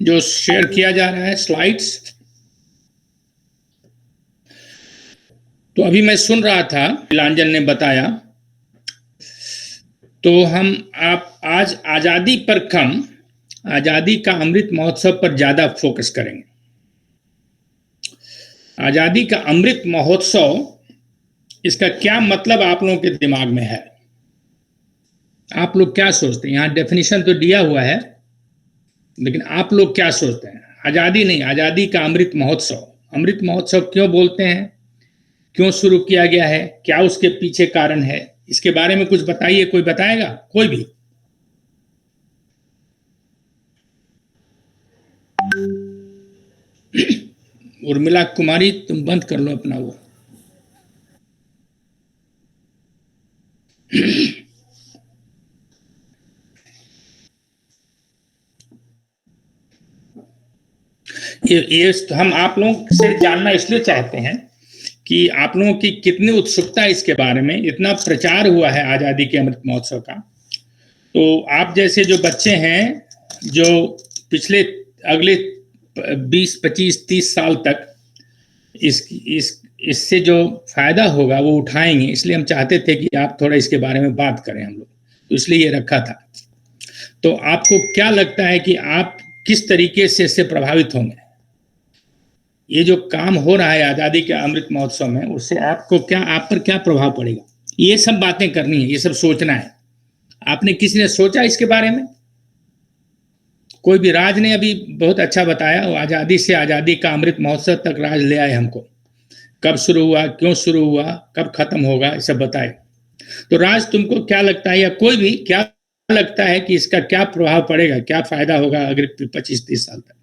जो शेयर किया जा रहा है स्लाइड्स। तो अभी मैं सुन रहा था, नीलांजन ने बताया, तो हम आप आज आजादी पर कम, आजादी का अमृत महोत्सव पर ज्यादा फोकस करेंगे। आजादी का अमृत महोत्सव, इसका क्या मतलब आप लोगों के दिमाग में है? आप लोग क्या सोचते हैं? यहां डेफिनेशन तो दिया हुआ है, लेकिन आप लोग क्या सोचते हैं? आजादी नहीं, आजादी का अमृत महोत्सव। अमृत महोत्सव क्यों बोलते हैं, क्यों शुरू किया गया है, क्या उसके पीछे कारण है, इसके बारे में कुछ बताइए। कोई बताएगा? कोई भी? उर्मिला कुमारी, तुम बंद कर लो अपना वो। ये तो हम आप लोगों से जानना इसलिए चाहते हैं कि आप लोगों की कितनी उत्सुकता है इसके बारे में। इतना प्रचार हुआ है आजादी के अमृत महोत्सव का, तो आप जैसे जो बच्चे हैं, जो पिछले अगले 20, 25, 30 साल तक इससे जो फायदा होगा वो उठाएंगे, इसलिए हम चाहते थे कि आप थोड़ा इसके बारे में बात करें हम लोग, तो इसलिए ये रखा था। तो आपको क्या लगता है कि आप किस तरीके से इससे प्रभावित होंगे? ये जो काम हो रहा है आजादी के अमृत महोत्सव में, उससे आपको क्या, आप पर क्या प्रभाव पड़ेगा? ये सब बातें करनी है, ये सब सोचना है। आपने किसी ने सोचा इसके बारे में? कोई भी? राज ने अभी बहुत अच्छा बताया, वो आजादी से आजादी का अमृत महोत्सव तक राज ले आए हमको। कब शुरू हुआ, क्यों शुरू हुआ, कब खत्म होगा, ये सब बताए। तो राज, तुमको क्या लगता है, या कोई भी क्या लगता है कि इसका क्या प्रभाव पड़ेगा, क्या फायदा होगा अगले 25-30 साल तक?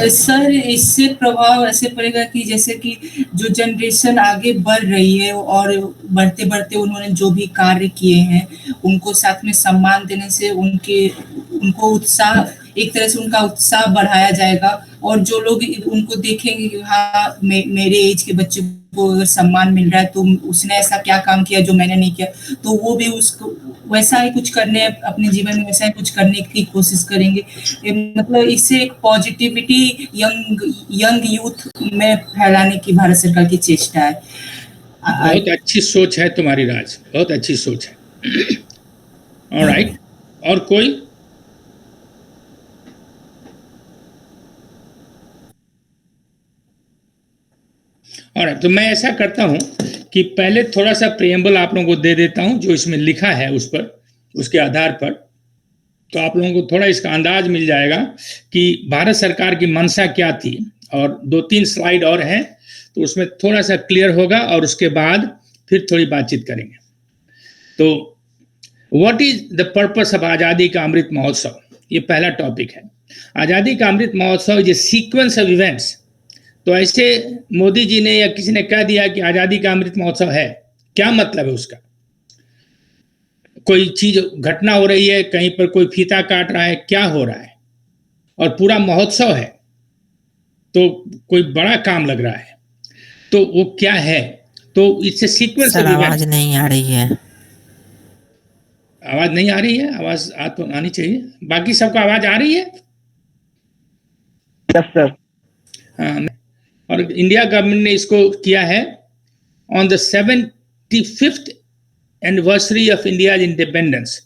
सर, इससे प्रभाव ऐसे पड़ेगा कि जैसे कि जो जनरेशन आगे बढ़ रही है और बढ़ते बढ़ते उन्होंने जो भी कार्य किए हैं, उनको साथ में सम्मान देने से उनको उत्साह, एक तरह से उनका उत्साह बढ़ाया जाएगा। और जो लोग उनको देखेंगे कि हाँ, मेरे एज के बच्चे को अगर सम्मान मिल रहा है तो उसने ऐसा क्या काम किया जो मैंने नहीं किया, तो वो भी उसको वैसा ही कुछ करने, अपने जीवन में वैसा ही कुछ करने की कोशिश करेंगे। मतलब इससे एक पॉजिटिविटी यंग यूथ में फैलाने की भारत सरकार की चेष्टा है। बहुत अच्छी सोच है तुम्हारी राज, बहुत अच्छी सोच है। ऑलराइट, और कोई? और तो मैं ऐसा करता हूं कि पहले थोड़ा सा प्रेम्बल आप लोगों को दे देता हूं, जो इसमें लिखा है उस पर, उसके आधार पर, तो आप लोगों को थोड़ा इसका अंदाज मिल जाएगा कि भारत सरकार की मंशा क्या थी। और 2-3 स्लाइड और हैं, तो उसमें थोड़ा सा क्लियर होगा, और उसके बाद फिर थोड़ी बातचीत करेंगे। तो what is the purpose of आजादी का अमृत महोत्सव, ये पहला टॉपिक है। आजादी का Amrit Mahotsav is a sequence of events. तो ऐसे मोदी जी ने या किसी ने कह दिया कि आजादी का अमृत महोत्सव है, क्या मतलब है उसका? कोई चीज, घटना हो रही है, कहीं पर कोई फीता काट रहा है, क्या हो रहा है, और पूरा महोत्सव है, तो कोई बड़ा काम लग रहा है, तो वो क्या है? तो इससे सीक्वेंस ऑफ इवेंट। आवाज नहीं आ रही है। आवाज नहीं आ रही है? आवाज तो आनी चाहिए। बाकी सबको आवाज आ रही है? Yes sir. हाँ, और इंडिया गवर्नमेंट ने इसको किया है on the 75th anniversary of India independence,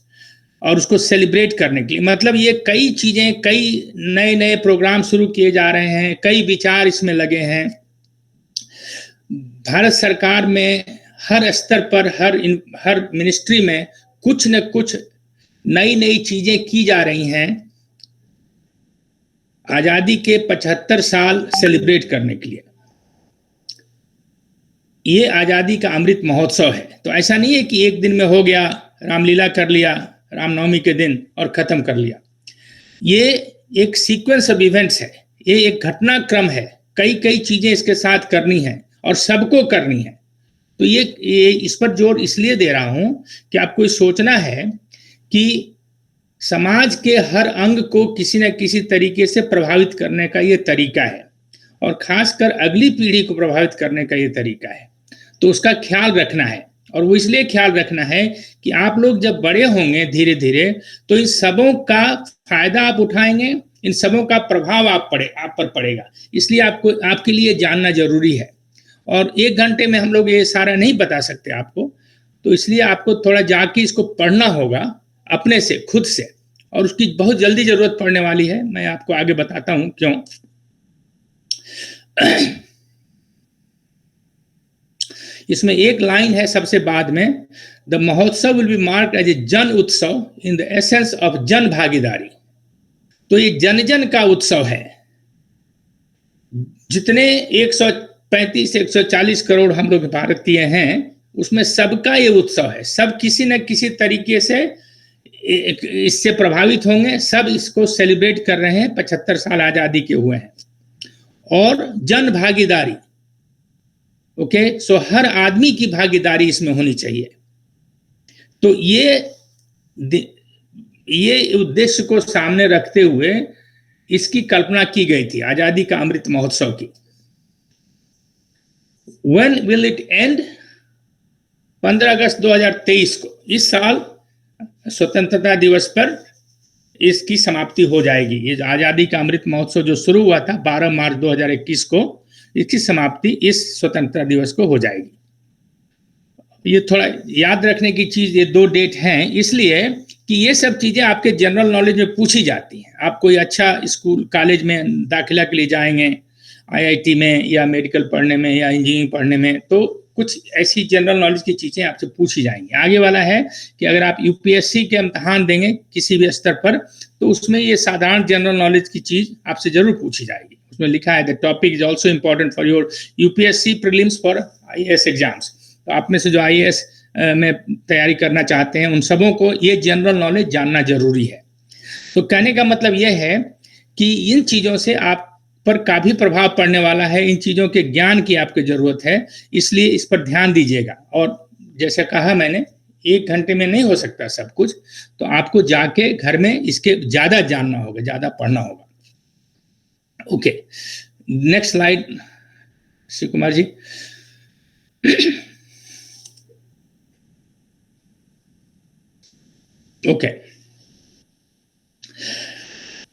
और उसको सेलिब्रेट करने के लिए। मतलब ये कई चीजें, कई नए नए प्रोग्राम शुरू किए जा रहे हैं, कई विचार इसमें लगे हैं। भारत सरकार में हर स्तर पर, हर मिनिस्ट्री में कुछ न कुछ नई नई चीजें की जा रही हैं आजादी के 75 साल सेलिब्रेट करने के लिए। ये आजादी का अमृत महोत्सव है। तो ऐसा नहीं है कि एक दिन में हो गया, रामलीला कर लिया रामनवमी के दिन और खत्म कर लिया। ये एक सीक्वेंस ऑफ इवेंट्स है, ये एक घटनाक्रम है, कई कई चीजें इसके साथ करनी है और सबको करनी है। तो ये इस पर जोर इसलिए दे रहा हूं कि आपको सोचना है कि समाज के हर अंग को किसी न किसी तरीके से प्रभावित करने का ये तरीका है, और खासकर अगली पीढ़ी को प्रभावित करने का ये तरीका है। तो उसका ख्याल रखना है, और वो इसलिए ख्याल रखना है कि आप लोग जब बड़े होंगे धीरे धीरे, तो इन सबों का फायदा आप उठाएंगे, इन सबों का प्रभाव आप पर पड़ेगा। इसलिए आपको, आपके लिए जानना जरूरी है। और 1 घंटे में हम लोग ये सारा नहीं बता सकते आपको, तो इसलिए आपको थोड़ा जाके इसको पढ़ना होगा अपने से, खुद से, और उसकी बहुत जल्दी जरूरत पड़ने वाली है। मैं आपको आगे बताता हूं क्यों। इसमें एक लाइन है सबसे बाद में, द महोत्सव will be marked as a जन उत्सव इन द एसेंस ऑफ जन भागीदारी। तो ये जन जन का उत्सव है। जितने 135 140 करोड़ हम लोग भारतीय हैं, उसमें सबका ये उत्सव है। सब किसी न किसी तरीके से इससे प्रभावित होंगे, सब इसको सेलिब्रेट कर रहे हैं। 75 साल आजादी के हुए हैं। और जन भागीदारी, ओके, सो हर आदमी की भागीदारी इसमें होनी चाहिए। तो ये उद्देश्य को सामने रखते हुए इसकी कल्पना की गई थी, आजादी का अमृत महोत्सव की। When will it end? 15 अगस्त 2023 को, इस साल स्वतंत्रता दिवस पर इसकी समाप्ति हो जाएगी। ये आजादी का अमृत महोत्सव जो शुरू हुआ था 12 मार्च 2021 को, इसकी समाप्ति इस स्वतंत्रता दिवस को हो जाएगी। ये थोड़ा याद रखने की चीज, ये 2 डेट हैं, इसलिए कि ये सब चीजें आपके जनरल नॉलेज में पूछी जाती हैं। आप कोई अच्छा स्कूल कॉलेज में दाखिला के लिए जाएंगे, IIT में या मेडिकल पढ़ने में या इंजीनियरिंग पढ़ने में, तो कुछ ऐसी जनरल नॉलेज की चीजें आपसे पूछी जाएंगी। आगे वाला है कि अगर आप UPSC के इम्तहान देंगे किसी भी स्तर पर, तो उसमें ये साधारण जनरल नॉलेज की चीज आपसे जरूर पूछी जाएगी। उसमें लिखा है the topic is also important for your UPSC prelims for IAS exams. तो आप में से जो IAS में तैयारी करना चाहते हैं, उन सबों को ये जनरल नॉलेज जानना जरूरी है। तो कहने का मतलब यह है कि इन चीजों से आप पर काफी प्रभाव पड़ने वाला है, इन चीजों के ज्ञान की आपको जरूरत है, इसलिए इस पर ध्यान दीजिएगा। और जैसे कहा मैंने, 1 घंटे में नहीं हो सकता सब कुछ, तो आपको जाके घर में इसके ज्यादा जानना होगा, ज्यादा पढ़ना होगा। Okay, next slide Shiv Kumar ji. Okay,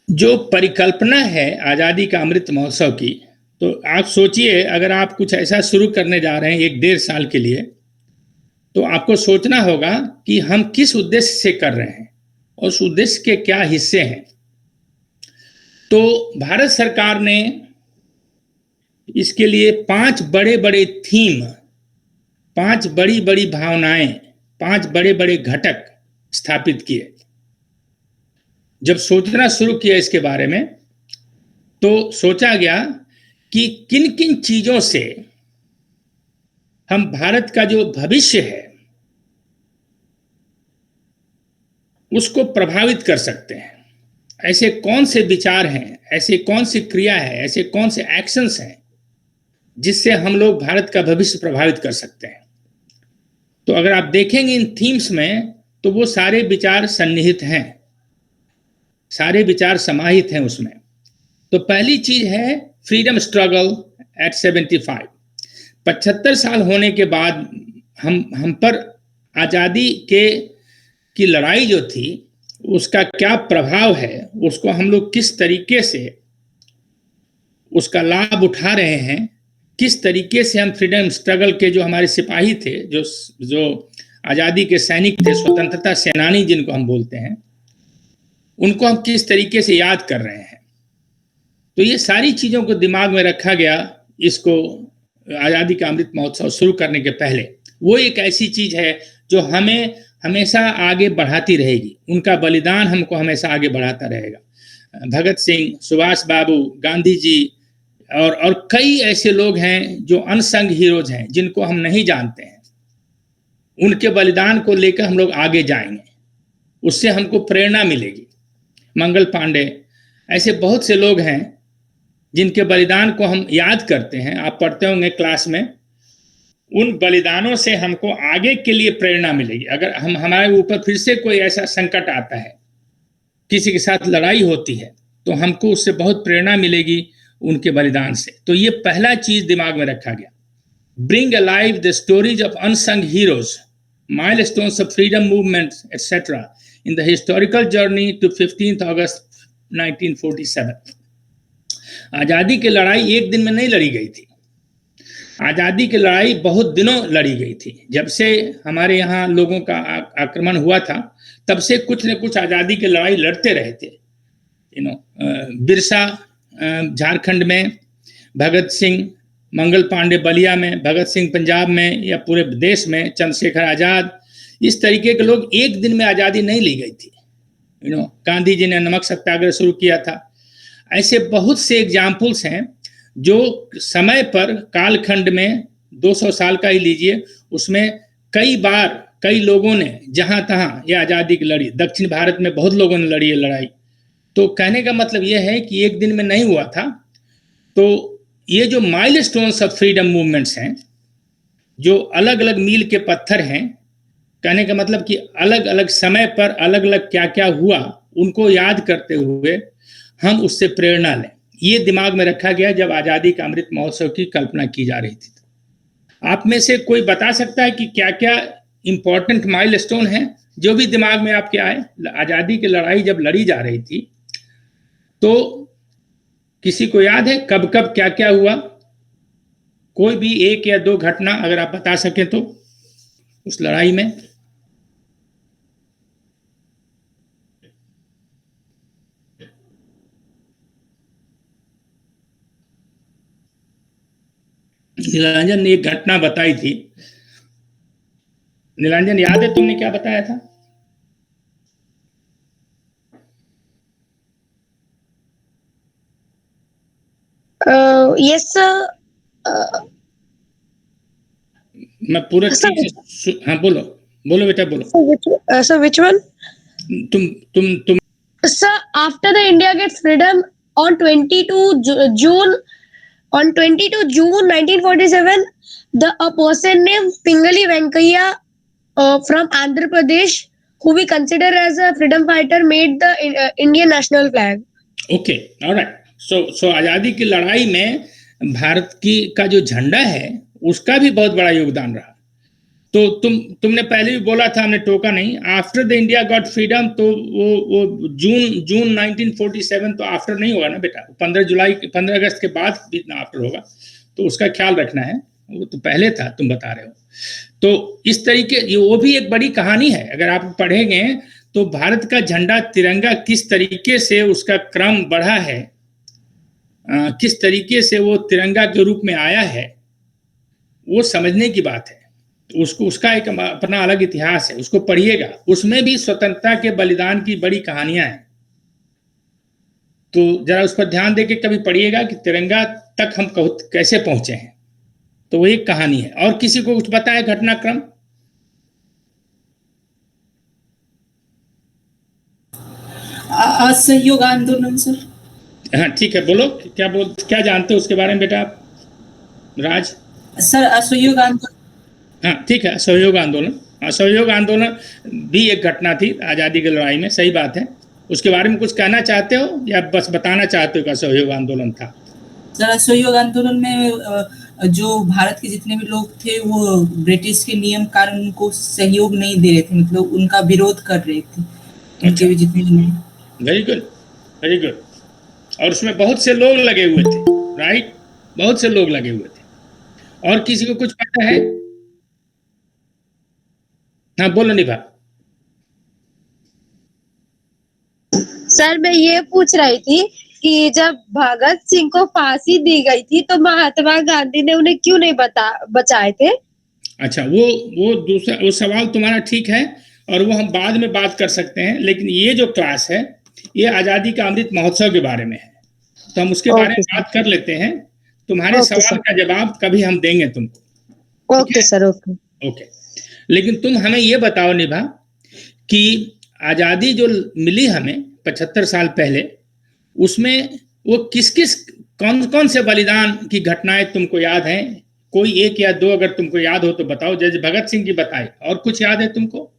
जो परिकल्पना है आजादी का अमृत महोत्सव की, तो आप सोचिए अगर आप कुछ ऐसा शुरू करने जा रहे हैं 1-1.5 साल के लिए, तो आपको सोचना होगा कि हम किस उद्देश्य से कर रहे हैं और उस उद्देश्य के क्या हिस्से हैं। तो भारत सरकार ने इसके लिए 5 बड़े बड़े थीम, 5 बड़ी बड़ी भावनाएं, 5 बड़े बड़े घटक स्थापित किए। जब सोचना शुरू किया इसके बारे में, तो सोचा गया कि किन किन चीजों से हम भारत का जो भविष्य है उसको प्रभावित कर सकते हैं। ऐसे कौन से विचार हैं, ऐसे कौन सी क्रिया है, ऐसे कौन से एक्शंस हैं जिससे हम लोग भारत का भविष्य प्रभावित कर सकते हैं। तो अगर आप देखेंगे इन थीम्स में, तो वो सारे विचार सन्निहित हैं, सारे विचार समाहित हैं उसमें। तो पहली चीज है फ्रीडम स्ट्रगल एट 75। 75 साल होने के बाद हम पर आजादी की लड़ाई जो थी, उसका क्या प्रभाव है, उसको हम लोग किस तरीके से उसका लाभ उठा रहे हैं, किस तरीके से हम फ्रीडम स्ट्रगल के जो हमारे सिपाही थे, जो आजादी के सैनिक थे, स्वतंत्रता सेनानी जिनको हम बोलते हैं, उनको हम किस तरीके से याद कर रहे हैं। तो ये सारी चीजों को दिमाग में रखा गया इसको आजादी का अमृत महोत्सव शुरू करने के पहले। वो एक ऐसी चीज है जो हमें हमेशा आगे बढ़ाती रहेगी, उनका बलिदान हमको हमेशा आगे बढ़ाता रहेगा। भगत सिंह, सुभाष बाबू, गांधी जी और कई ऐसे लोग हैं जो अनसंग हीरोज हैं, जिनको हम नहीं जानते हैं। उनके बलिदान को लेकर हम लोग आगे जाएंगे, उससे हमको प्रेरणा मिलेगी। मंगल पांडे, ऐसे बहुत से लोग हैं जिनके बलिदान को हम याद करते हैं, आप पढ़ते होंगे क्लास में। उन बलिदानों से हमको आगे के लिए प्रेरणा मिलेगी। अगर हमारे ऊपर फिर से कोई ऐसा संकट आता है, किसी के साथ लड़ाई होती है, तो हमको उससे बहुत प्रेरणा मिलेगी उनके बलिदान से। तो ये पहला चीज दिमाग में रखा गया। Bring alive the stories of unsung heroes milestones of freedom movements, etc., in the historical journey to 15th August 1947. आजादी की लड़ाई एक दिन में नहीं लड़ी गई थी। आजादी की लड़ाई बहुत दिनों लड़ी गई थी। जब से हमारे यहाँ लोगों का आक्रमण हुआ था, तब से कुछ न कुछ आजादी की लड़ाई लड़ते रहे थे। बिरसा झारखंड में, भगत सिंह मंगल पांडे बलिया में, भगत सिंह पंजाब में या पूरे देश में, चंद्रशेखर आजाद, इस तरीके के लोग एक दिन में आजादी नहीं ली गई थी। गांधी जी ने नमक सत्याग्रह शुरू किया था। ऐसे बहुत से एग्जाम्पल्स हैं जो समय पर कालखंड में 200 साल का ही लीजिए, उसमें कई बार कई लोगों ने जहां तहां ये आजादी की लड़ी। दक्षिण भारत में बहुत लोगों ने लड़ी ये लड़ाई। तो कहने का मतलब यह है कि एक दिन में नहीं हुआ था। तो ये जो माइलस्टोन्स ऑफ फ्रीडम मूवमेंट्स हैं, जो अलग अलग मील के पत्थर हैं, कहने का मतलब कि अलग अलग समय पर अलग अलग क्या क्या हुआ, उनको याद करते हुए हम उससे प्रेरणा लें, ये दिमाग में रखा गया जब आजादी का अमृत महोत्सव की कल्पना की जा रही थी। आप में से कोई बता सकता है कि क्या क्या इंपॉर्टेंट माइलस्टोन है जो भी दिमाग में आपके आए? आजादी की लड़ाई जब लड़ी जा रही थी तो किसी को याद है कब कब क्या क्या हुआ? कोई भी एक या दो घटना अगर आप बता सकें तो उस लड़ाई में। नीलांजन ने एक घटना बताई थी। नीलांजन, याद है तुमने क्या बताया था? Yes sir. मैं पूरा ठीक से हाँ बोलो बोलो बेटा बोलो। Sir which one? तुम sir, after the India gets freedom on 22 June 1947, a person named Pingali Venkaiah from Andhra Pradesh, who we consider as a freedom fighter, made the Indian national flag. Okay, alright. So आजादी की लड़ाई में भारत की का जो झंडा है उसका भी बहुत बड़ा योगदान रहा। तो तुमने पहले भी बोला था, हमने टोका नहीं। After the India got freedom, तो वो जून 1947 तो आफ्टर नहीं होगा ना बेटा। 15 अगस्त के बाद भी इतना आफ्टर होगा, तो उसका ख्याल रखना है। वो तो पहले था, तुम बता रहे हो। तो इस तरीके ये वो भी एक बड़ी कहानी है। अगर आप पढ़ेंगे तो भारत का झंडा तिरंगा किस तरीके से उसका क्रम बढ़ा है, किस तरीके से वो तिरंगा के रूप में आया है, वो समझने की बात है। उसको उसका एक अपना अलग इतिहास है, उसको पढ़िएगा। उसमें भी स्वतंत्रता के बलिदान की बड़ी कहानियां हैं। तो जरा उस पर ध्यान देके कभी पढ़िएगा कि तिरंगा तक हम कैसे पहुंचे हैं। तो वो एक कहानी है। और किसी को कुछ पता है घटनाक्रम? असहयोग आंदोलन सर। हाँ ठीक है, बोलो क्या जानते हो उसके बारे में बेटा आप? राज सर, असहयोग आंदोलन। हाँ ठीक है, असहयोग आंदोलन। असहयोग आंदोलन भी एक घटना थी आजादी की लड़ाई में, सही बात है। उसके बारे में कुछ कहना चाहते हो या बस बताना चाहते हो कि असहयोग आंदोलन था? सर, असहयोग आंदोलन में जो भारत के जितने भी लोग थे वो ब्रिटिश के नियम कानून को सहयोग नहीं दे रहे थे, मतलब उनका विरोध कर रहे थे। उनके भी जितने भी। Very good, very good. और उसमें बहुत से लोग लगे हुए थे, राइट? बहुत से लोग लगे हुए थे। और किसी को कुछ पता है? हाँ बोलो निभा। सर, मैं ये पूछ रही थी कि जब भगत सिंह को फांसी दी गई थी तो महात्मा गांधी ने उन्हें क्यों नहीं बचाए थे? अच्छा, वो दूसरा वो सवाल तुम्हारा ठीक है, और वो हम बाद में बात कर सकते हैं। लेकिन ये जो क्लास है ये आजादी का अमृत महोत्सव के बारे में है, तो हम उसके बारे में बात कर लेते हैं। तुम्हारे सवाल का जवाब कभी हम देंगे तुमको। Okay sir, okay. लेकिन तुम हमें ये बताओ निभा कि आजादी जो मिली हमें 75 साल पहले, उसमें वो कौन से बलिदान की घटनाएं तुमको याद हैं? कोई एक या दो अगर तुमको याद हो तो बताओ। जैसे भगत सिंह की बताई, और कुछ याद है तुमको?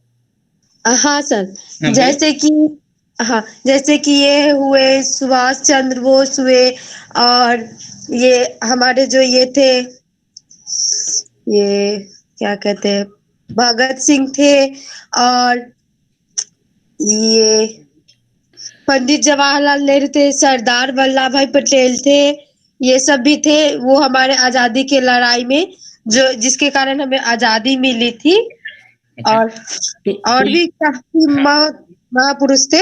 हाँ सर, जैसे कि ये हुए सुभाष चंद्र बोस हुए, और ये हमारे जो ये थे, ये क्या कहते हैं, भगत सिंह थे, और ये पंडित जवाहरलाल नेहरू थे, सरदार वल्लभ भाई पटेल थे, ये सब भी थे। वो हमारे आजादी की लड़ाई में जो जिसके कारण हमें आजादी मिली थी। ओके। और तो भी काफी हाँ, महापुरुष थे।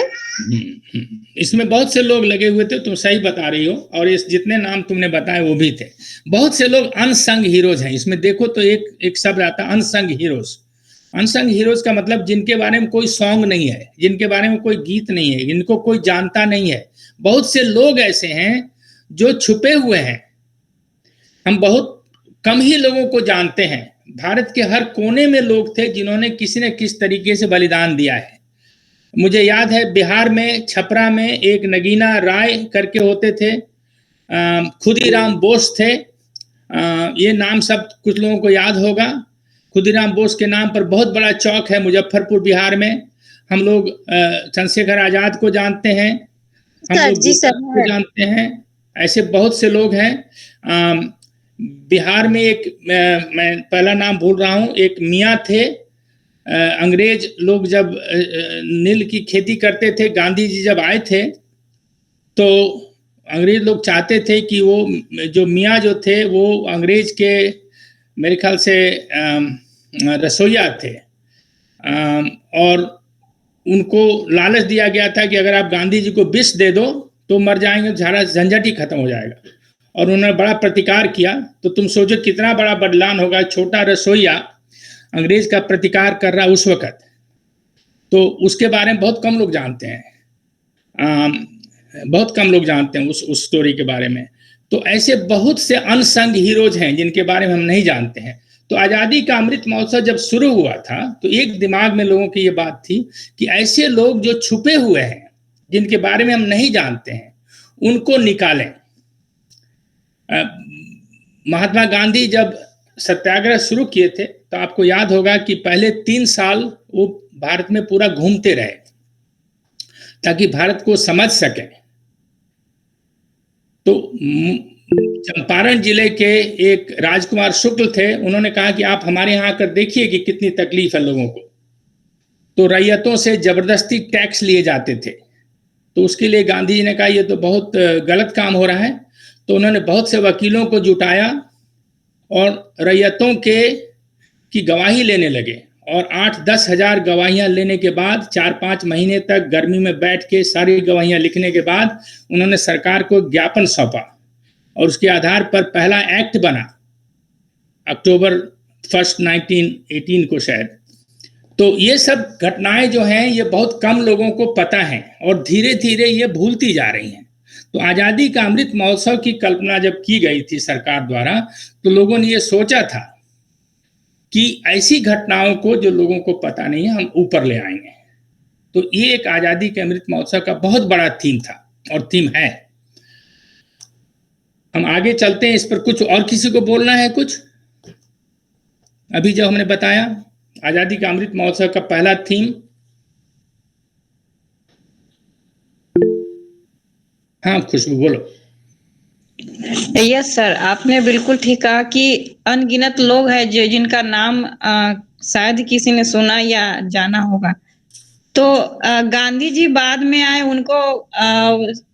इसमें बहुत से लोग लगे हुए थे, तुम सही बता रही हो। और इस जितने नाम तुमने बताए वो भी थे। बहुत से लोग अनसंग हीरोज हैं इसमें। देखो तो एक शब्द आता है अनसंग हीरोज। अनसंग हीरोज का मतलब जिनके बारे में कोई सॉन्ग नहीं है, जिनके बारे में कोई गीत नहीं है, जिनको कोई जानता नहीं है। बहुत से लोग ऐसे हैं जो छुपे हुए हैं। हम बहुत कम ही लोगों को जानते हैं। भारत के हर कोने में लोग थे जिन्होंने किसी न किसी तरीके से बलिदान दिया है। मुझे याद है बिहार में छपरा में एक नगीना राय करके होते थे, खुदीराम बोस थे। ये नाम सब कुछ लोगों को याद होगा। खुदीराम बोस के नाम पर बहुत बड़ा चौक है मुजफ्फरपुर बिहार में। हम लोग चंद्रशेखर आजाद को जानते हैं, हम सर लोग जी सर को जानते हैं। ऐसे बहुत से लोग हैं। बिहार में एक मैं पहला नाम भूल रहा हूँ, एक मियाँ थे। अंग्रेज लोग जब नील की खेती करते थे, गांधी जी जब आए थे तो अंग्रेज लोग चाहते थे कि वो जो मियाँ जो थे वो अंग्रेज के मेरे ख्याल से रसोइया थे। और उनको लालच दिया गया था कि अगर आप गांधी जी को विष दे दो तो मर जाएंगे, सारा झंझट ही खत्म हो जाएगा। और उन्होंने बड़ा प्रतिकार किया। तो तुम सोचो कितना बड़ा बलिदान होगा। छोटा रसोइया अंग्रेज का प्रतिकार कर रहा उस वक्त। तो उसके बारे में बहुत कम लोग जानते हैं। बहुत कम लोग जानते हैं उस स्टोरी के बारे में। तो ऐसे बहुत से अनसंग हीरोज हैं जिनके बारे में हम नहीं जानते हैं। तो आज़ादी का अमृत महोत्सव जब शुरू हुआ था तो एक दिमाग में लोगों की ये बात थी कि ऐसे लोग जो छुपे हुए हैं, जिनके बारे में हम नहीं जानते हैं, उनको निकालें। महात्मा गांधी जब सत्याग्रह शुरू किए थे तो आपको याद होगा कि पहले 3 साल वो भारत में पूरा घूमते रहे ताकि भारत को समझ सकें। तो चंपारण जिले के एक राजकुमार शुक्ल थे, उन्होंने कहा कि आप हमारे यहाँ आकर देखिए कि कितनी तकलीफ है लोगों को। तो रैयतों से जबरदस्ती टैक्स लिए जाते थे। तो उसके लिए गांधी जी ने कहा ये तो बहुत गलत काम हो रहा है। तो उन्होंने बहुत से वकीलों को जुटाया और रैयतों की गवाही लेने लगे। और 8-10 हजार गवाहियां लेने के बाद 4-5 महीने तक गर्मी में बैठ के सारी गवाहियां लिखने के बाद उन्होंने सरकार को ज्ञापन सौंपा। और उसके आधार पर पहला एक्ट बना अक्टूबर 1, 1918 को शायद। तो ये सब घटनाएं जो हैं ये बहुत कम लोगों को पता है और धीरे धीरे ये भूलती जा रही हैं। तो आज़ादी का अमृत महोत्सव की कल्पना जब की गई थी सरकार द्वारा तो लोगों ने ये सोचा था कि ऐसी घटनाओं को जो लोगों को पता नहीं है हम ऊपर ले आएंगे। तो ये एक आज़ादी के अमृत महोत्सव का बहुत बड़ा थीम था और थीम है। हम आगे चलते हैं। इस पर कुछ और किसी को बोलना है कुछ? अभी जो हमने बताया आज़ादी का अमृत महोत्सव का पहला थीम। हाँ खुशबू बोलो। यस सर, आपने बिल्कुल ठीक कहा कि अनगिनत लोग हैं जो जिनका नाम शायद किसी ने सुना या जाना होगा। तो गांधी जी बाद में आए, उनको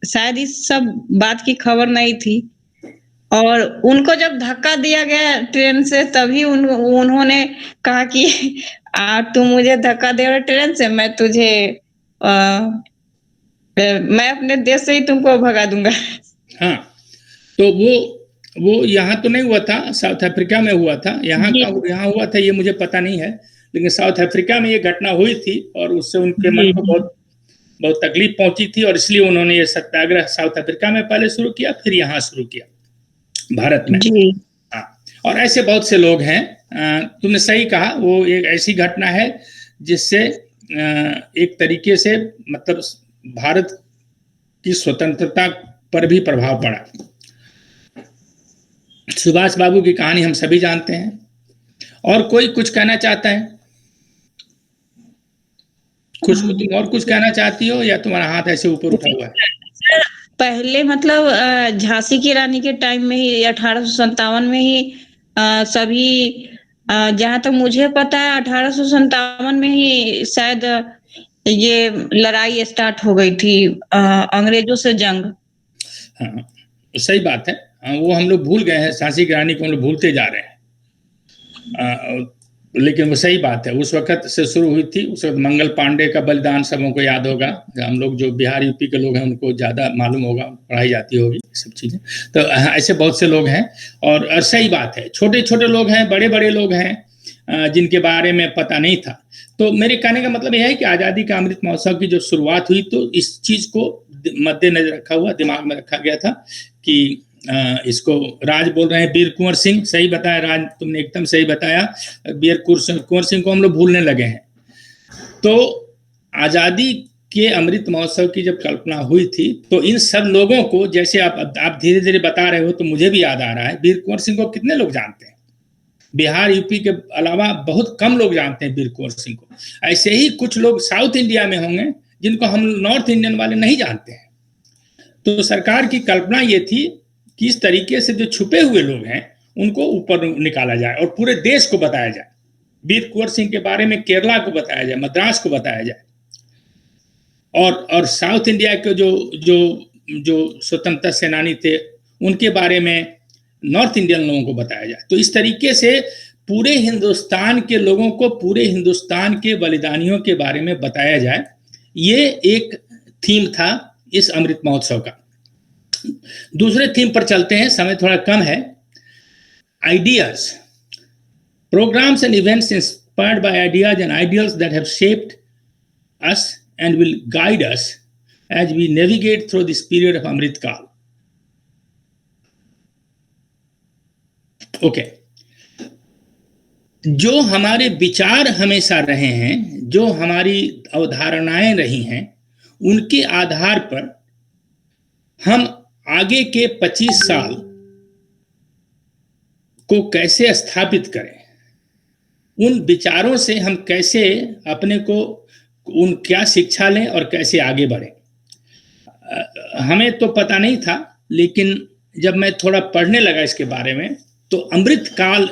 शायद इस सब बात की खबर नहीं थी। और उनको जब धक्का दिया गया ट्रेन से तभी उन्होंने कहा कि तू मुझे धक्का दे रहा ट्रेन से, मैं तुझे मैं अपने देश से ही तुमको भगा दूंगा। हाँ, तो वो यहाँ तो नहीं हुआ था, साउथ अफ्रीका में हुआ था। यहाँ हुआ था ये मुझे पता नहीं है, लेकिन साउथ अफ्रीका में ये घटना हुई थी और उससे उनके मन को बहुत तकलीफ पहुंची थी। और इसलिए उन्होंने ये सत्याग्रह साउथ अफ्रीका में पहले शुरू किया, फिर यहाँ शुरू किया भारत में। हाँ, और ऐसे बहुत से लोग हैं। तुमने सही कहा, वो एक ऐसी घटना है जिससे एक तरीके से मतलब भारत की स्वतंत्रता पर भी प्रभाव पड़ा। सुभाष बाबू की कहानी हम सभी जानते हैं। और कोई कुछ कहना चाहता है? खुशबू तुम और कुछ कहना चाहती हो या तुम्हारा हाथ ऐसे ऊपर उठा हुआ है? पहले मतलब झांसी की रानी के टाइम में ही 1857 में ही सभी जहां तक मुझे पता है 1857 में ही शायद ये लड़ाई स्टार्ट हो गई थी, अंग्रेजों से जंग। हाँ, सही बात है। वो हम लोग भूल गए हैं, झांसी की रानी को हम लोग भूलते जा रहे हैं। लेकिन वो सही बात है, उस वक्त से शुरू हुई थी। उस वक्त मंगल पांडे का बलिदान सबों को याद होगा। हम लोग जो बिहार यूपी के लोग हैं उनको ज़्यादा मालूम होगा, पढ़ाई जाती होगी सब चीज़ें। तो ऐसे बहुत से लोग हैं। और सही बात है, छोटे छोटे लोग हैं, बड़े बड़े लोग हैं जिनके बारे में पता नहीं था। तो मेरे कहने का मतलब यह है कि आज़ादी का अमृत महोत्सव की जो शुरुआत हुई तो इस चीज़ को मद्देनजर रखा हुआ, दिमाग में रखा गया था कि इसको राज बोल रहे हैं वीर कुंवर सिंह, सही बताया राज, तुमने एकदम सही बताया। वीर कुंवर सिंह को हम लोग भूलने लगे हैं। तो आज़ादी के अमृत महोत्सव की जब कल्पना हुई थी तो इन सब लोगों को, जैसे आप धीरे धीरे बता रहे हो तो मुझे भी याद आ रहा है, वीर कुंवर सिंह को कितने लोग जानते हैं? बिहार यूपी के अलावा बहुत कम लोग जानते हैं वीर कुंवर सिंह को। ऐसे ही कुछ लोग साउथ इंडिया में होंगे जिनको हम नॉर्थ इंडियन वाले नहीं जानते हैं। तो सरकार की कल्पना ये थी कि इस तरीके से जो छुपे हुए लोग हैं उनको ऊपर निकाला जाए और पूरे देश को बताया जाए। वीर कुंवर सिंह के बारे में केरला को बताया जाए, मद्रास को बताया जाए, और साउथ इंडिया के जो जो जो स्वतंत्रता सेनानी थे उनके बारे में नॉर्थ इंडियन लोगों को बताया जाए। तो इस तरीके से पूरे हिंदुस्तान के लोगों को, पूरे हिंदुस्तान के बलिदानियों के बारे में बताया जाए। ये एक थीम था इस अमृत महोत्सव का। दूसरे थीम पर चलते हैं, समय थोड़ा कम है। Ideas, programmes and events inspired by ideas and ideals that have shaped us and will guide us as we navigate through this period of Amrit Kaal. Okay, जो हमारे विचार हमेशा रहे हैं, जो हमारी अवधारणाएं रही हैं, उनके आधार पर हम आगे के 25 साल को कैसे स्थापित करें, उन विचारों से हम कैसे अपने को क्या शिक्षा लें और कैसे आगे बढ़ें। हमें तो पता नहीं था, लेकिन जब मैं थोड़ा पढ़ने लगा इसके बारे में तो अमृत काल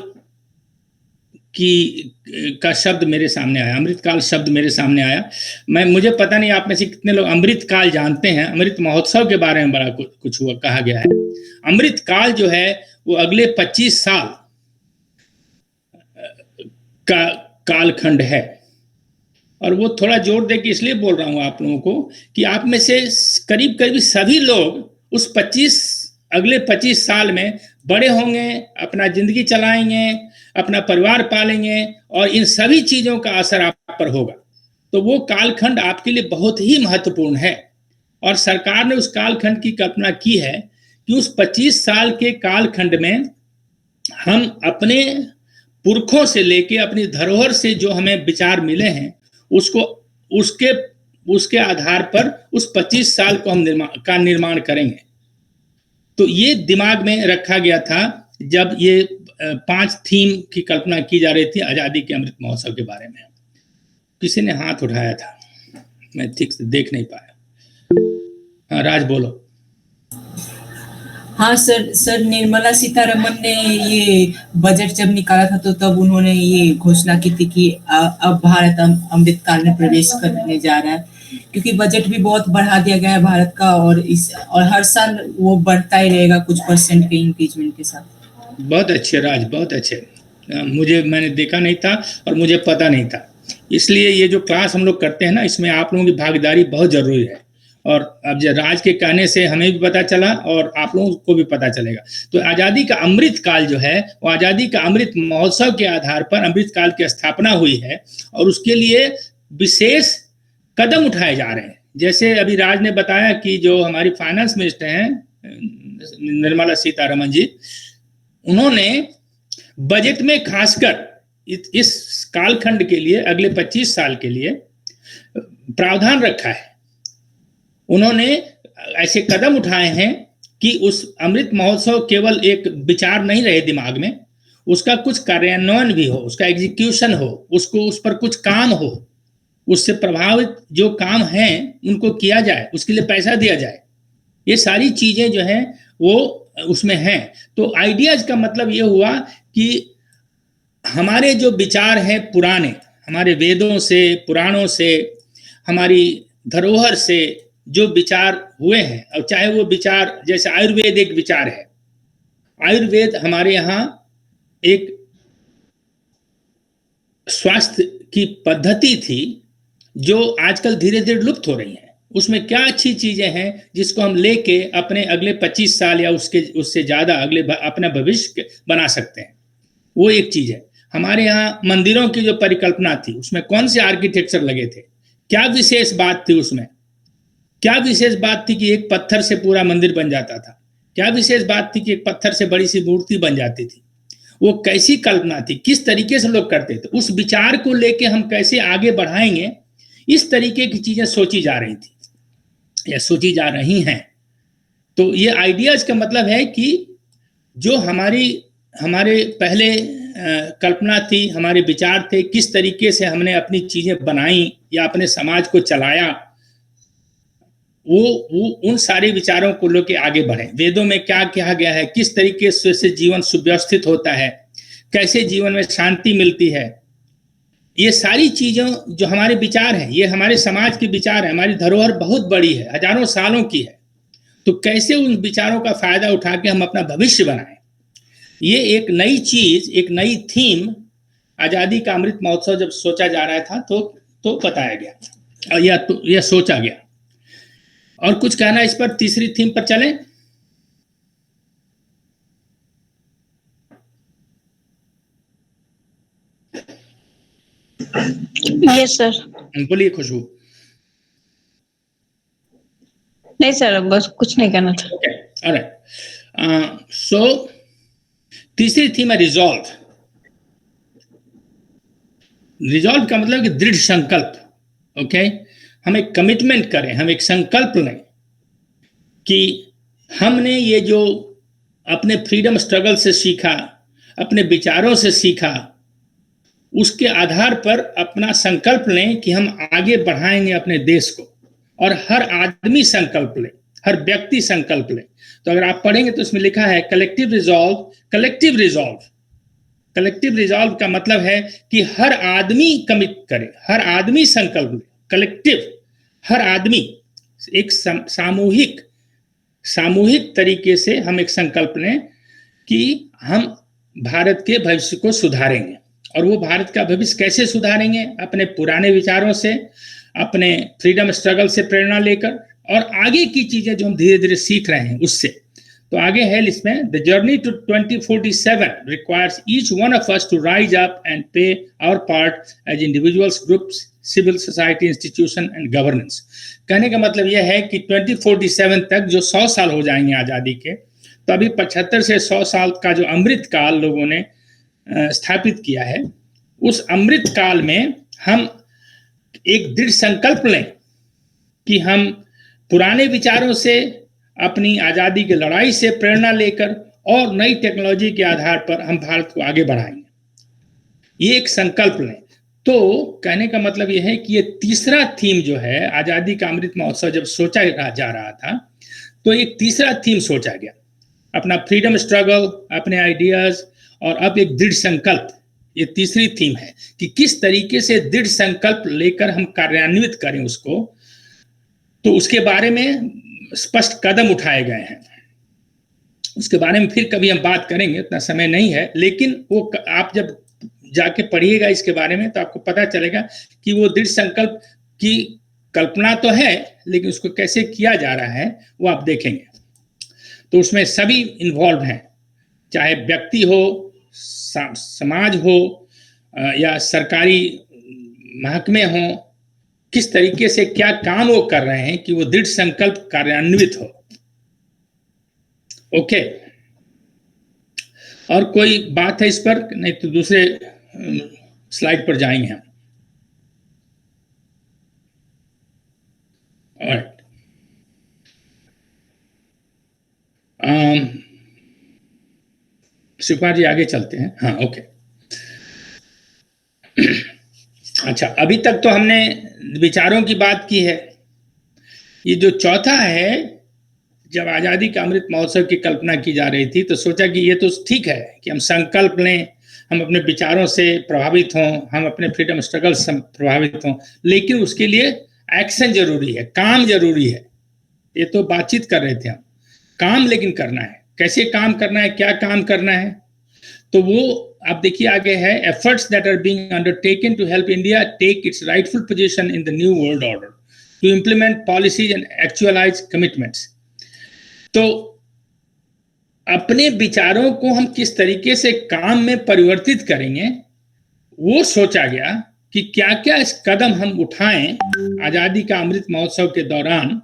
का शब्द मेरे सामने आया, अमृत काल शब्द मेरे सामने आया। मुझे पता नहीं आप में से कितने लोग अमृत काल जानते हैं। अमृत महोत्सव के बारे में बड़ा कुछ हुआ कहा गया है। अमृत काल जो है वो अगले 25 साल का कालखंड है। और वो थोड़ा जोर दे के इसलिए बोल रहा हूं आप लोगों को कि आप में से करीब करीब सभी लोग उस अगले 25 साल में बड़े होंगे, अपना जिंदगी चलाएंगे, अपना परिवार पालेंगे और इन सभी चीजों का असर आप पर होगा। तो वो कालखंड आपके लिए बहुत ही महत्वपूर्ण है। और सरकार ने उस कालखंड की कल्पना की है कि उस 25 साल के कालखंड में हम अपने पुरखों से लेके अपनी धरोहर से जो हमें विचार मिले हैं उसके आधार पर उस 25 साल को हम निर्माण करेंगे। तो ये दिमाग में रखा गया था जब ये 5 थीम की कल्पना की जा रही थी आजादी के अमृत महोत्सव के बारे में। किसी ने हाथ उठाया था, मैं ठीक से देख नहीं पाया। हाँ राज बोलो। हाँ सर निर्मला सीतारमन ने ये बजट जब निकाला था तो तब उन्होंने ये घोषणा की थी कि अब भारत अमृत काल में प्रवेश करने जा रहा है, क्योंकि बजट भी बहुत बढ़ा दिया गया है भारत का और हर साल वो बढ़ता ही रहेगा कुछ % के इंक्रीजमेंट के साथ। बहुत अच्छे राज, बहुत अच्छे। मैंने देखा नहीं था और मुझे पता नहीं था, इसलिए ये जो क्लास हम लोग करते हैं ना, इसमें आप लोगों की भागीदारी बहुत जरूरी है। और अब राज के कहने से हमें भी पता चला और आप लोगों को भी पता चलेगा। तो आज़ादी का अमृत काल जो है वो आज़ादी का अमृत महोत्सव के आधार पर अमृत काल की स्थापना हुई है और उसके लिए विशेष कदम उठाए जा रहे हैं। जैसे अभी राज ने बताया कि जो हमारी फाइनेंस मिनिस्टर हैं निर्मला सीतारमन जी, उन्होंने बजट में खासकर इस कालखंड के लिए अगले 25 साल के लिए प्रावधान रखा है। उन्होंने ऐसे कदम उठाए हैं कि उस अमृत महोत्सव केवल एक विचार नहीं रहे दिमाग में, उसका कुछ कार्यान्वयन भी हो, उसका एग्जीक्यूशन हो, उस पर कुछ काम हो, उससे प्रभावित जो काम हैं उनको किया जाए, उसके लिए पैसा दिया जाए। ये सारी चीजें जो हैं वो उसमें हैं। तो आइडियाज का मतलब ये हुआ कि हमारे जो विचार हैं पुराने, हमारे वेदों से, पुराणों से, हमारी धरोहर से जो विचार हुए हैं, और चाहे वो विचार, जैसे आयुर्वेद एक विचार है, आयुर्वेद हमारे यहाँ एक स्वास्थ्य की पद्धति थी जो आजकल धीरे धीरे लुप्त हो रही है। उसमें क्या अच्छी चीजें हैं जिसको हम लेके अपने अगले 25 साल या उससे ज्यादा अगले अपना भविष्य बना सकते हैं, वो एक चीज है। हमारे यहाँ मंदिरों की जो परिकल्पना थी, उसमें कौन से आर्किटेक्चर लगे थे, क्या विशेष बात थी उसमें, क्या विशेष बात थी कि एक पत्थर से पूरा मंदिर बन जाता था, क्या विशेष बात थी कि एक पत्थर से बड़ी सी मूर्ति बन जाती थी, वो कैसी कल्पना थी, किस तरीके से लोग करते थे, उस विचार को लेके हम कैसे आगे बढ़ाएंगे, इस तरीके की चीजें सोची जा रही थी या सोची जा रही हैं। तो ये आइडियाज का मतलब है कि जो हमारे पहले कल्पना थी, हमारे विचार थे, किस तरीके से हमने अपनी चीजें बनाई या अपने समाज को चलाया, वो उन सारे विचारों को लेके आगे बढ़े। वेदों में क्या कहा गया है, किस तरीके से जीवन सुव्यवस्थित होता है, कैसे जीवन में शांति मिलती है, ये सारी चीजें जो हमारे विचार हैं, ये हमारे समाज के विचार है। हमारी धरोहर बहुत बड़ी है, हजारों सालों की है, तो कैसे उन विचारों का फायदा उठा के हम अपना भविष्य बनाएं, ये एक नई चीज, एक नई थीम आजादी का अमृत महोत्सव जब सोचा जा रहा था तो बताया गया और यह सोचा गया। और कुछ कहना इस पर, तीसरी थीम पर चलें? Yes sir. बोलिए खुशबू। नहीं सर, बस कुछ नहीं करना था। Okay, alright. सो तीसरी थीम है रिजॉल्व। रिजॉल्व का मतलब कि दृढ़ संकल्प। ओके, हम एक कमिटमेंट करें, हम एक संकल्प लें कि हमने ये जो अपने फ्रीडम स्ट्रगल से सीखा, अपने विचारों से सीखा, उसके आधार पर अपना संकल्प लें कि हम आगे बढ़ाएंगे अपने देश को। और हर आदमी संकल्प ले, हर व्यक्ति संकल्प ले। तो अगर आप पढ़ेंगे तो इसमें लिखा है collective resolve, collective resolve. Collective resolve का मतलब है कि हर आदमी कमिट करे, हर आदमी संकल्प ले। कलेक्टिव, हर आदमी एक सामूहिक तरीके से हम एक संकल्प लें कि हम भारत के भविष्य को सुधारेंगे। और वो भारत का भविष्य कैसे सुधारेंगे? अपने पुराने विचारों से, अपने फ्रीडम स्ट्रगल से प्रेरणा लेकर, और आगे की चीजें जो हम धीरे धीरे सीख रहे हैं उससे। तो आगे है इसमें, the journey to 2047 requires each one of us to rise up and play our part as individuals, groups, civil society, institution and governance. कहने का मतलब यह है कि 2047 तक जो 100 साल हो जाएंगे आज़ादी के, तो अभी 75 से 100 साल का जो अमृत काल लोगों ने स्थापित किया है, उस अमृत काल में हम एक दृढ़ संकल्प लें कि हम पुराने विचारों से, अपनी आज़ादी की लड़ाई से प्रेरणा लेकर और नई टेक्नोलॉजी के आधार पर हम भारत को आगे बढ़ाएंगे। ये एक संकल्प लें। तो कहने का मतलब यह है कि ये तीसरा थीम जो है, आज़ादी का अमृत महोत्सव जब सोचा जा रहा था, तो एक तीसरा थीम सोचा गया, अपना फ्रीडम स्ट्रगल, अपने आइडियाज, और अब एक दृढ़ संकल्प। ये तीसरी थीम है कि किस तरीके से दृढ़ संकल्प लेकर हम कार्यान्वित करें उसको। तो उसके बारे में स्पष्ट कदम उठाए गए हैं। उसके बारे में फिर कभी हम बात करेंगे, इतना समय नहीं है, लेकिन वो आप जब जाके पढ़िएगा इसके बारे में तो आपको पता चलेगा कि वो दृढ़ संकल्प की कल्पना तो है, लेकिन उसको कैसे किया जा रहा है वो आप देखेंगे। तो उसमें सभी इन्वॉल्व हैं, चाहे व्यक्ति हो, समाज हो, या सरकारी महकमे हो, किस तरीके से क्या काम वो कर रहे हैं कि वो दृढ़ संकल्प कार्यान्वित हो। ओके, और कोई बात है इस पर? नहीं तो दूसरे स्लाइड पर जाएंगे हम। ऑलराइट, शिवकुमार जी आगे चलते हैं। हाँ, ओके। अच्छा, अभी तक तो हमने विचारों की बात की है। ये जो चौथा है, जब आज़ादी का अमृत महोत्सव की कल्पना की जा रही थी तो सोचा कि ये तो ठीक है कि हम संकल्प लें, हम अपने विचारों से प्रभावित हों, हम अपने फ्रीडम स्ट्रगल से प्रभावित हों, लेकिन उसके लिए एक्शन जरूरी है, काम जरूरी है। ये तो बातचीत कर रहे थे हम, काम लेकिन करना है। कैसे काम करना है, क्या काम करना है, तो वो आप देखिए आगे है, efforts that are being undertaken to help India take its rightful position in the new world order to implement policies and actualise commitments. तो अपने विचारों को हम किस तरीके से काम में परिवर्तित करेंगे, वो सोचा गया कि क्या क्या इस कदम हम उठाएं आजादी का अमृत महोत्सव के दौरान,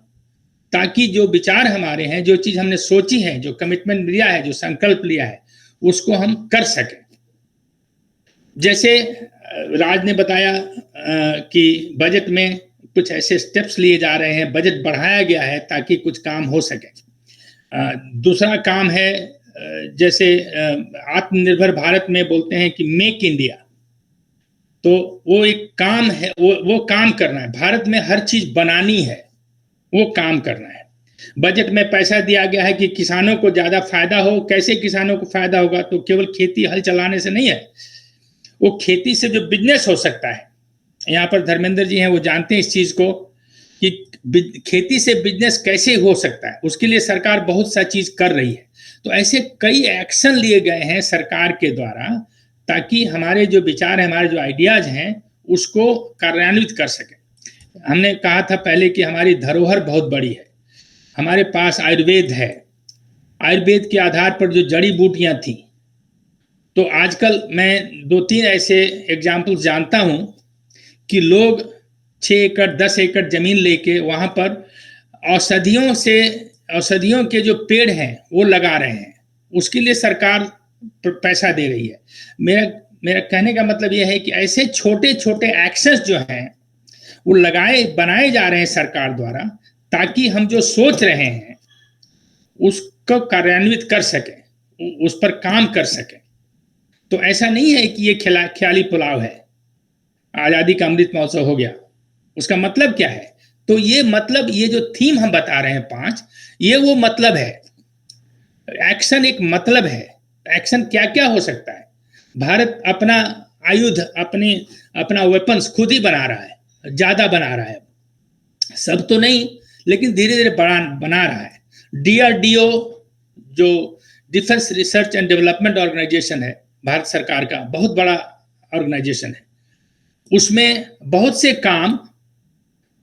ताकि जो विचार हमारे हैं, जो चीज हमने सोची है, जो कमिटमेंट लिया है, जो संकल्प लिया है, उसको हम कर सकें। जैसे राज ने बताया कि बजट में कुछ ऐसे स्टेप्स लिए जा रहे हैं, बजट बढ़ाया गया है ताकि कुछ काम हो सके। दूसरा काम है, जैसे आत्मनिर्भर भारत में बोलते हैं कि मेक इंडिया, तो वो एक काम है, वो काम करना है। भारत में हर चीज बनानी है, वो काम करना है। बजट में पैसा दिया गया है कि किसानों को ज्यादा फायदा हो। कैसे किसानों को फायदा होगा, तो केवल खेती हल चलाने से नहीं है, वो खेती से जो बिजनेस हो सकता है। यहाँ पर धर्मेंद्र जी हैं, वो जानते हैं इस चीज को कि खेती से बिजनेस कैसे हो सकता है, उसके लिए सरकार बहुत सा चीज कर रही है। तो ऐसे कई एक्शन लिए गए हैं सरकार के द्वारा, ताकि हमारे जो विचार हैं, हमारे जो आइडियाज हैं, उसको कार्यान्वित कर सके। हमने कहा था पहले कि हमारी धरोहर बहुत बड़ी है, हमारे पास आयुर्वेद है। आयुर्वेद के आधार पर जो जड़ी बूटियां थी, तो आजकल मैं 2-3 ऐसे एग्जाम्पल्स जानता हूं कि लोग 6 एकड़ 10 एकड़ जमीन लेके वहां पर औषधियों के जो पेड़ हैं वो लगा रहे हैं। उसके लिए सरकार पैसा दे रही है। मेरा कहने का मतलब यह है कि ऐसे छोटे छोटे एक्शंस जो हैं वो बनाए जा रहे हैं सरकार द्वारा, ताकि हम जो सोच रहे हैं उसको कार्यान्वित कर सकें, उस पर काम कर सकें। तो ऐसा नहीं है कि ये ख्याली पुलाव है, आजादी का अमृत महोत्सव हो गया। उसका मतलब क्या है, तो ये मतलब, ये जो थीम हम बता रहे हैं 5, ये वो मतलब है। एक्शन एक मतलब है। एक्शन क्या क्या हो सकता है। भारत अपना आयुध, अपना वेपन्स खुद ही बना रहा है, ज्यादा बना रहा है, सब तो नहीं, लेकिन धीरे धीरे बना रहा है। DRDO जो defence research and development organisation है, भारत सरकार का बहुत बड़ा ऑर्गेनाइजेशन है, उसमें बहुत से काम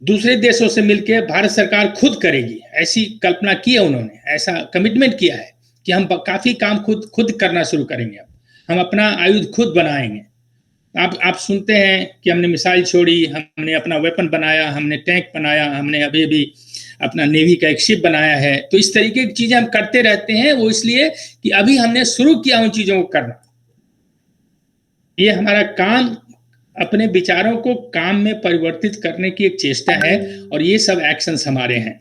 दूसरे देशों से मिलकर भारत सरकार खुद करेगी, ऐसी कल्पना की है उन्होंने, ऐसा कमिटमेंट किया है कि हम काफी काम खुद करना शुरू करेंगे। अब हम अपना आयुध खुद बनाएंगे। आप सुनते हैं कि हमने मिसाइल छोड़ी, हमने अपना वेपन बनाया, हमने टैंक बनाया, हमने अभी अपना नेवी का एक शिप बनाया है। तो इस तरीके की चीजें हम करते रहते हैं, वो इसलिए कि अभी हमने शुरू किया उन चीजों को करना। ये हमारा काम, अपने विचारों को काम में परिवर्तित करने की एक चेष्टा है, और ये सब एक्शंस हमारे हैं।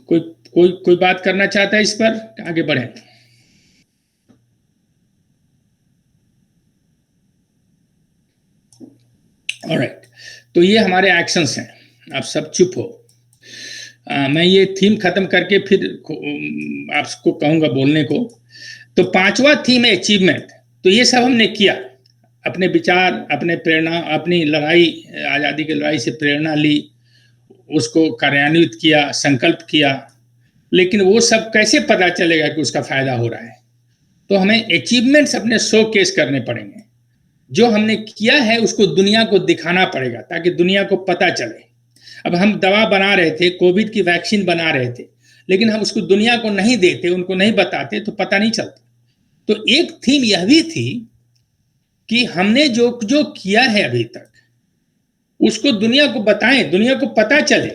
कोई बात करना चाहता है इस पर, आगे बढ़े। ऑलराइट, तो ये हमारे एक्शंस हैं। आप सब चुप हो। मैं ये थीम खत्म करके फिर आपको कहूंगा बोलने को। तो 5वां थीम है अचीवमेंट। तो ये सब हमने किया, अपने विचार, अपने प्रेरणा, अपनी लड़ाई, आज़ादी की लड़ाई से प्रेरणा ली, उसको कार्यान्वित किया, संकल्प किया। लेकिन वो सब कैसे पता चलेगा कि उसका फायदा हो रहा है, तो हमें अचीवमेंट्स अपने शोकेस करने पड़ेंगे। जो हमने किया है उसको दुनिया को दिखाना पड़ेगा, ताकि दुनिया को पता चले। अब हम दवा बना रहे थे, कोविड की वैक्सीन बना रहे थे, लेकिन हम उसको दुनिया को नहीं देते, उनको नहीं बताते, तो पता नहीं चलता। तो एक थीम यह भी थी कि हमने जो किया है अभी तक, उसको दुनिया को बताएं, दुनिया को पता चले,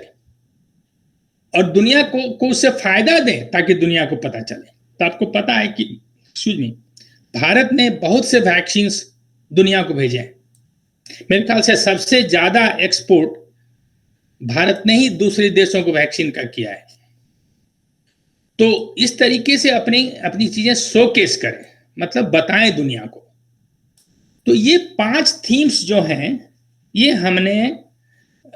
और दुनिया को उससे फायदा दें, ताकि दुनिया को पता चले। तो आपको पता है कि भारत ने बहुत से वैक्सीन दुनिया को भेजे हैं। मेरे ख्याल से सबसे ज्यादा एक्सपोर्ट भारत ने ही दूसरे देशों को वैक्सीन का किया है। तो इस तरीके से अपनी चीजें शोकेस करें, मतलब बताएं दुनिया को। तो ये 5 थीम्स जो हैं, ये हमने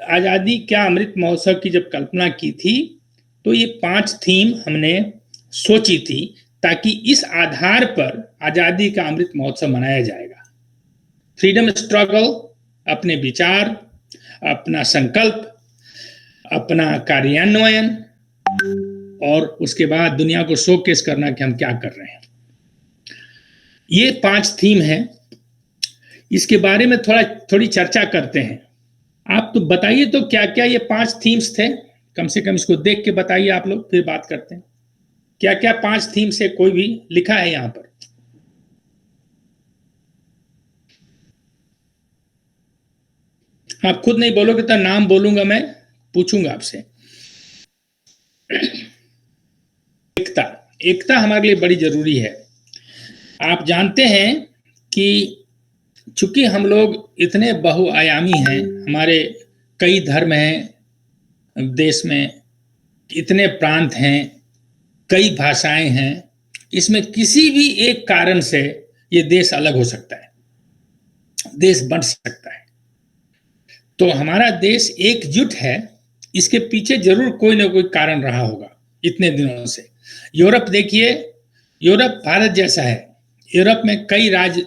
आजादी का अमृत महोत्सव की जब कल्पना की थी, तो ये 5 थीम हमने सोची थी, ताकि इस आधार पर आजादी का अमृत महोत्सव मनाया जाएगा। फ्रीडम स्ट्रगल, अपने विचार, अपना संकल्प, अपना कार्यान्वयन, और उसके बाद दुनिया को शोकेस करना कि हम क्या कर रहे हैं। ये 5 थीम है। इसके बारे में थोड़ी चर्चा करते हैं। आप तो बताइए तो क्या क्या ये 5 थीम्स थे, कम से कम इसको देख के बताइए आप लोग, फिर बात करते हैं। क्या क्या 5 थीम से कोई भी लिखा है यहां पर? आप खुद नहीं बोलोगे तो नाम बोलूंगा, मैं पूछूंगा आपसे। एकता हमारे लिए बड़ी जरूरी है। आप जानते हैं कि चूंकि हम लोग इतने बहुआयामी हैं, हमारे कई धर्म हैं देश में, इतने प्रांत हैं, कई भाषाएं हैं, इसमें किसी भी एक कारण से ये देश अलग हो सकता है, देश बन सकता है। तो हमारा देश एकजुट है, इसके पीछे जरूर कोई ना कोई कारण रहा होगा इतने दिनों से। यूरोप देखिए, यूरोप भारत जैसा है। यूरोप में कई राज्य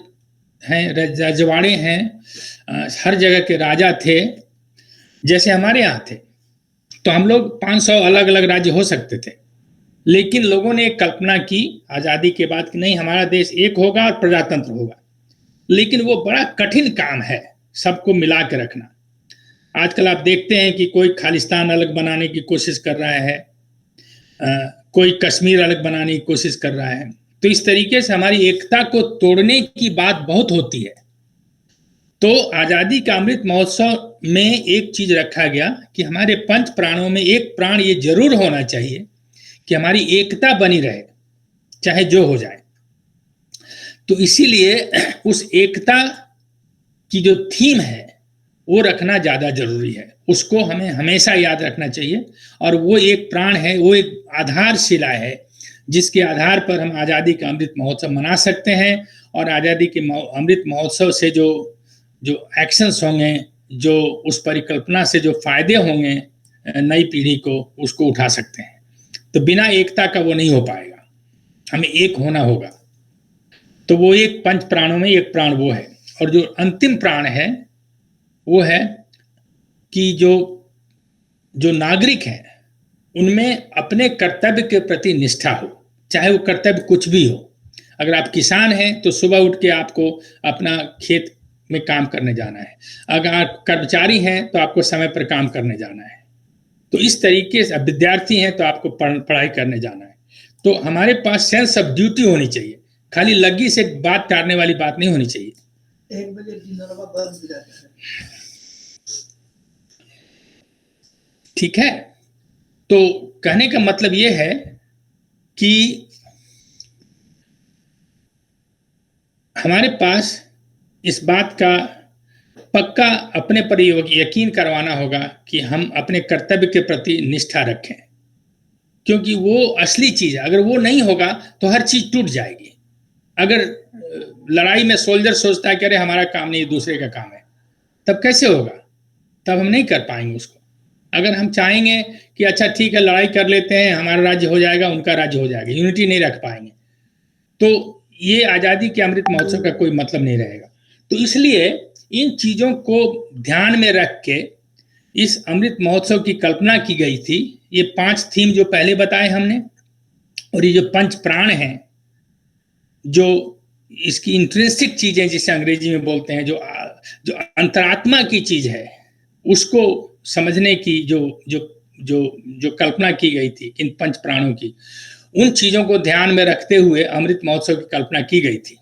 हैं, रजवाड़े हैं, हर जगह के राजा थे, जैसे हमारे यहाँ थे। तो हम लोग 500 अलग अलग राज्य हो सकते थे, लेकिन लोगों ने एक कल्पना की आजादी के बाद कि नहीं, हमारा देश एक होगा और प्रजातंत्र होगा। लेकिन वो बड़ा कठिन काम है, सबको मिला के रखना। आजकल आप देखते हैं कि कोई खालिस्तान अलग बनाने की कोशिश कर रहा है, कोई कश्मीर अलग बनाने की कोशिश कर रहा है। तो इस तरीके से हमारी एकता को तोड़ने की बात बहुत होती है। तो आजादी का अमृत महोत्सव में एक चीज रखा गया कि हमारे 5 प्राणों में एक प्राण ये जरूर होना चाहिए कि हमारी एकता बनी रहे, चाहे जो हो जाए। तो इसीलिए उस एकता की जो थीम है वो रखना ज्यादा जरूरी है, उसको हमें हमेशा याद रखना चाहिए। और वो एक प्राण है, वो एक आधारशिला है जिसके आधार पर हम आजादी का अमृत महोत्सव मना सकते हैं। और आजादी के अमृत महोत्सव से जो एक्शंस होंगे, जो उस परिकल्पना से जो फायदे होंगे नई पीढ़ी को, उसको उठा सकते हैं। तो बिना एकता का वो नहीं हो पाएगा, हमें एक होना होगा। तो वो एक 5 प्राणों में एक प्राण वो है। और जो अंतिम प्राण है वो है कि जो नागरिक हैं उनमें अपने कर्तव्य के प्रति निष्ठा हो, चाहे वो कर्तव्य कुछ भी हो। अगर आप किसान हैं तो सुबह उठ के आपको अपना खेत में काम करने जाना है। अगर आप कर्मचारी हैं तो आपको समय पर काम करने जाना है। तो इस तरीके से विद्यार्थी हैं तो आपको पढ़ाई करने जाना है। तो हमारे पास सेंस ऑफ ड्यूटी होनी चाहिए, खाली लग्गी से बात टारने वाली बात नहीं होनी चाहिए। 1 बजे डिनर बंद हो जाता है। ठीक है, तो कहने का मतलब ये है कि हमारे पास इस बात का पक्का अपने पर यकीन करवाना होगा कि हम अपने कर्तव्य के प्रति निष्ठा रखें, क्योंकि वो असली चीज है। अगर वो नहीं होगा तो हर चीज टूट जाएगी। अगर लड़ाई में सोल्जर सोचता है कि अरे हमारा काम नहीं, दूसरे का काम है, तब कैसे होगा? तब हम नहीं कर पाएंगे उसको। अगर हम चाहेंगे कि अच्छा ठीक है लड़ाई कर लेते हैं, हमारा राज्य हो जाएगा, उनका राज्य हो जाएगा, यूनिटी नहीं रख पाएंगे, तो ये आजादी के अमृत महोत्सव का कोई मतलब नहीं रहेगा। तो इसलिए इन चीजों को ध्यान में रख के इस अमृत महोत्सव की कल्पना की गई थी। ये 5 थीम जो पहले बताए हमने, और ये जो 5 प्राण हैं, जो इसकी इंट्रिंसिक चीजें जिसे अंग्रेजी में बोलते हैं, जो अंतरात्मा की चीज है, उसको समझने की जो कल्पना की गई थी इन 5 प्राणों की, उन चीजों को ध्यान में रखते हुए अमृत महोत्सव की कल्पना की गई थी।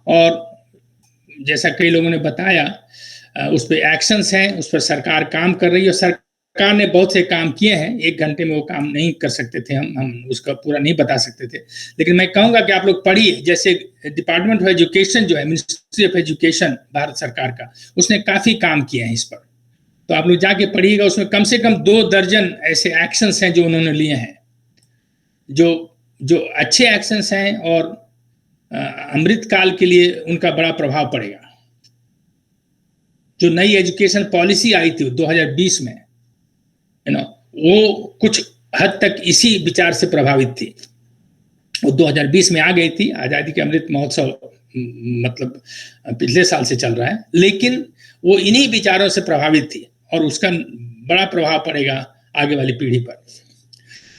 और जैसा कई लोगों ने बताया, उस पर एक्शंस हैं, उस पर सरकार काम कर रही है। सरकार ने बहुत से काम किए हैं, 1 घंटे में वो काम नहीं कर सकते थे, हम उसका पूरा नहीं बता सकते थे। लेकिन मैं कहूँगा कि आप लोग पढ़िए। जैसे डिपार्टमेंट ऑफ एजुकेशन जो है, मिनिस्ट्री ऑफ एजुकेशन भारत सरकार का, उसने काफ़ी काम किए हैं इस पर। तो आप लोग जाके पढ़िएगा, उसमें कम से कम 2 दर्जन ऐसे एक्शंस हैं जो उन्होंने लिए हैं, जो अच्छे एक्शंस हैं, और अमृत काल के लिए उनका बड़ा प्रभाव पड़ेगा। जो नई एजुकेशन पॉलिसी आई थी 2020 में, वो कुछ हद तक इसी विचार से प्रभावित थी। वो 2020 में आ गई थी, आज़ादी के अमृत महोत्सव मतलब पिछले साल से चल रहा है, लेकिन वो इन्हीं विचारों से प्रभावित थी और उसका बड़ा प्रभाव पड़ेगा आगे वाली पीढ़ी पर।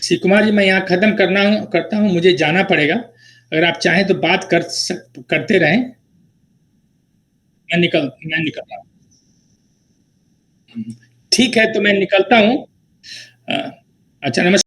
श्री कुमार जी, मैं यहाँ खत्म करता हूँ, मुझे जाना पड़ेगा। अगर आप चाहें तो बात करते रहें। मैं निकल रहा हूँ। ठीक है, तो मैं निकलता हूँ। अच्छा, नमस्कार।